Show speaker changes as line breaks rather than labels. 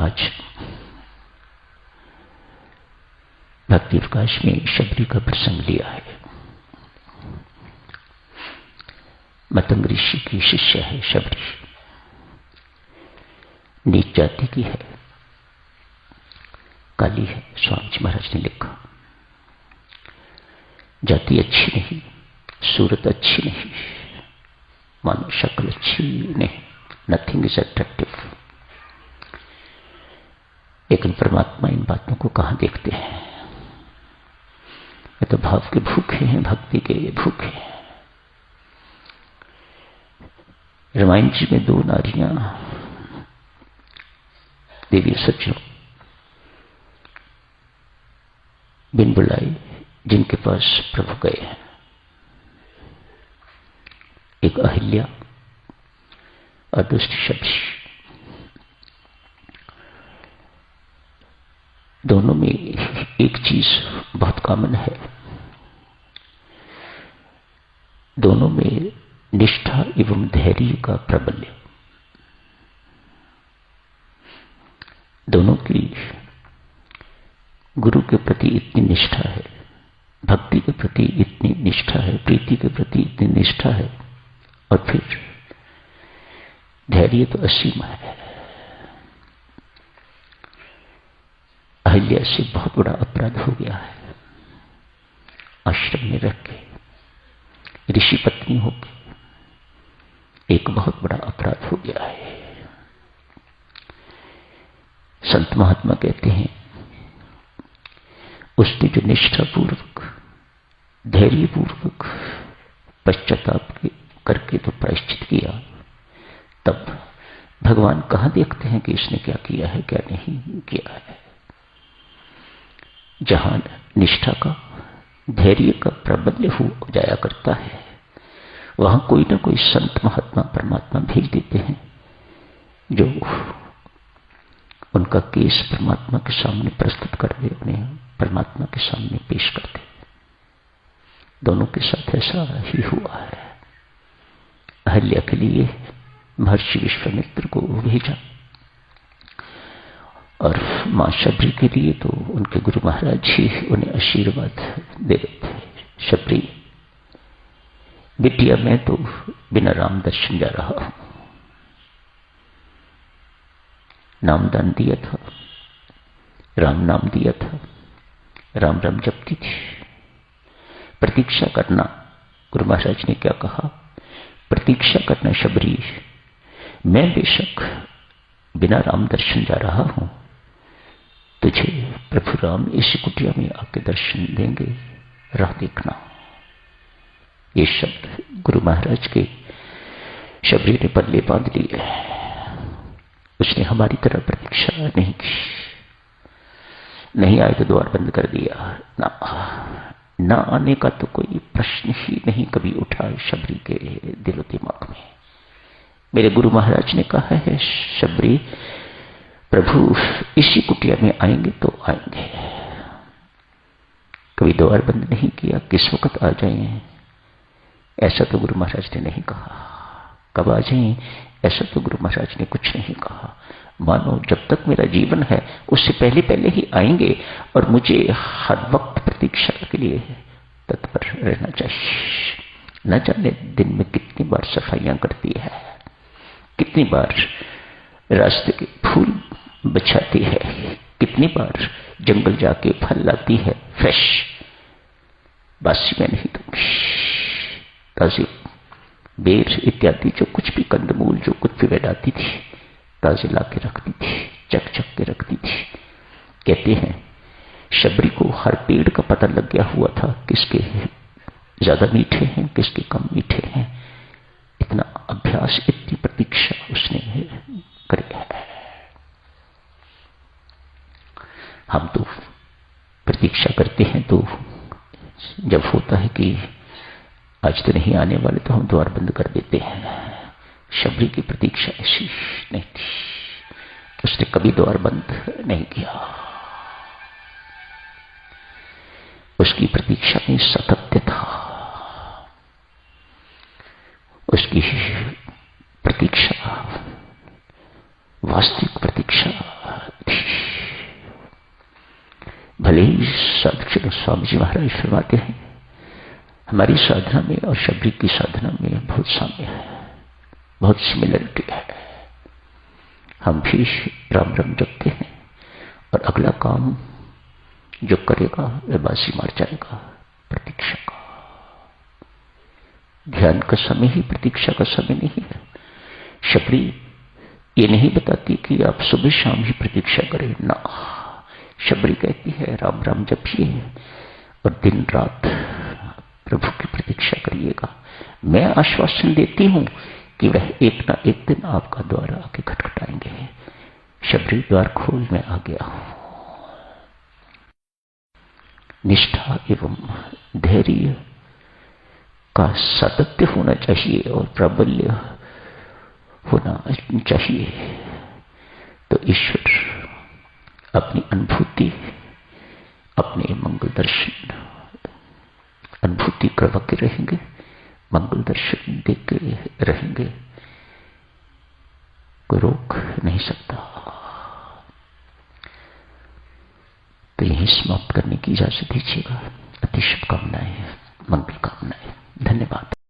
आज भक्ति प्रकाश में शबरी का प्रसंग लिया है। मतंग ऋषि की शिष्य है शबरी, नीच जाति की है, काली है। स्वामी जी महाराज ने लिखा, जाति अच्छी नहीं, सूरत अच्छी नहीं, मानो शक्ल अच्छी नहीं, नथिंग इज अट्रैक्टिव। लेकिन परमात्मा इन बातों को कहां देखते हैं? ये तो भाव के भूखे हैं, भक्ति के भूखे हैं। रामायण जी में दो नारियां देवी सज्जनों बिन बुलाए जिनके पास प्रभु गए हैं, एक अहिल्या और दूसरी शबरी। दोनों में एक चीज बहुत कॉमन है, दोनों में निष्ठा एवं धैर्य का प्रबल्य। दोनों की गुरु के प्रति इतनी निष्ठा है, भक्ति के प्रति इतनी निष्ठा है, प्रीति के प्रति इतनी निष्ठा है, और फिर धैर्य तो असीम है। अहिल्या से बहुत बड़ा अपराध हो गया है। आश्रम में रह के ऋषि पत्नी होकर एक बहुत बड़ा अपराध हो गया है। संत महात्मा कहते हैं, उसने जो निष्ठापूर्वक धैर्यपूर्वक पश्चाताप करके तो प्रायश्चित किया, तब भगवान कहां देखते हैं कि इसने क्या किया है क्या नहीं किया है। जहां निष्ठा का धैर्य का प्रबल्य हो जाया करता है, वहां कोई ना कोई संत महात्मा परमात्मा भेज देते हैं, जो उनका केस परमात्मा के सामने प्रस्तुत कर दे, उन्हें परमात्मा के सामने पेश कर दे। दोनों के साथ ऐसा ही हुआ है। अहिल्या के लिए महर्षि विश्वामित्र को भेजा, और मां शबरी के लिए तो उनके गुरु महाराज जी उन्हें आशीर्वाद दे रहे थे। शबरी, बिटिया मैं तो बिना राम दर्शन जा रहा हूं। नामदान दिया था, राम नाम दिया था, राम राम जपती थी। प्रतीक्षा करना, गुरु महाराज ने क्या कहा? प्रतीक्षा करना शबरी, मैं बेशक बिना राम दर्शन जा रहा हूं, तुझे प्रभु राम इस कुटिया में आके दर्शन देंगे, राह देखना। ये शब्द गुरु महाराज के शबरी ने पल्ले बांध लिए। उसने हमारी तरह प्रतीक्षा नहीं की, नहीं आए तो द्वार बंद कर दिया। ना आने का तो कोई प्रश्न ही नहीं कभी उठा शबरी के दिलो दिमाग में। मेरे गुरु महाराज ने कहा है, शबरी प्रभु इसी कुटिया में आएंगे तो आएंगे। कभी द्वार बंद नहीं किया, किस वक्त आ जाएं ऐसा तो गुरु महाराज ने नहीं कहा, कब आ जाएं ऐसा तो गुरु महाराज ने कुछ नहीं कहा। मानो जब तक मेरा जीवन है उससे पहले पहले ही आएंगे, और मुझे हर वक्त प्रतीक्षा के लिए तत्पर रहना चाहिए। न जाने दिन में कितनी बार सफाइयां करती है, कितनी बार रास्ते के फूल बचाती है, कितनी बार जंगल जाके फल लाती है फ्रेश। बासी में नहीं दूंगी, ताजे बेर इत्यादि जो कुछ भी कंदमूल जो कुछ भी वैडाती थी, ताजे लाके रखती थी, चक चक के रखती थी। कहते हैं शबरी को हर पेड़ का पता लग गया हुआ था, किसके ज्यादा मीठे हैं, किसके कम मीठे हैं। इतना अभ्यास, इतनी प्रतीक्षा उसने करी है। हम तो प्रतीक्षा करते हैं, तो जब होता है कि आज तो नहीं आने वाले, तो हम द्वार बंद कर देते हैं। शबरी की प्रतीक्षा ऐसी नहीं थी, उसने कभी द्वार बंद नहीं किया। उसकी प्रतीक्षा में सातत्य था, उसकी प्रतीक्षा वास्तविक प्रतीक्षा भले ही साधु स्वामी जी महाराज फरमाते हैं हमारी साधना में और शबरी की साधना में बहुत साम्य है, बहुत सिमिलरिटी है। हम भी राम राम जपते हैं और अगला काम जो करेगा वह बासी मार जाएगा। प्रतीक्षा का ध्यान का समय ही प्रतीक्षा का समय नहीं है। शबरी ये नहीं बताती कि आप सुबह शाम ही प्रतीक्षा करें ना। शबरी कहती है राम राम जपिए और दिन रात प्रभु की प्रतीक्षा करिएगा। मैं आश्वासन देती हूं कि वह एक ना एक दिन आपका द्वार आके खटखटाएंगे। शबरी द्वार खोल मैं आ गया हूं। निष्ठा एवं धैर्य का सातत्य होना चाहिए और प्राबल्य होना चाहिए, तो ईश्वर अपनी अनुभूति, अपने मंगल दर्शन अनुभूति करवाते रहेंगे, मंगल दर्शन देते रहेंगे। कोई रोक नहीं सकता। तो यही समाप्त करने की इजाजत दीजिएगा। अति शुभकामनाएं, मंगल कामनाएं। धन्यवाद।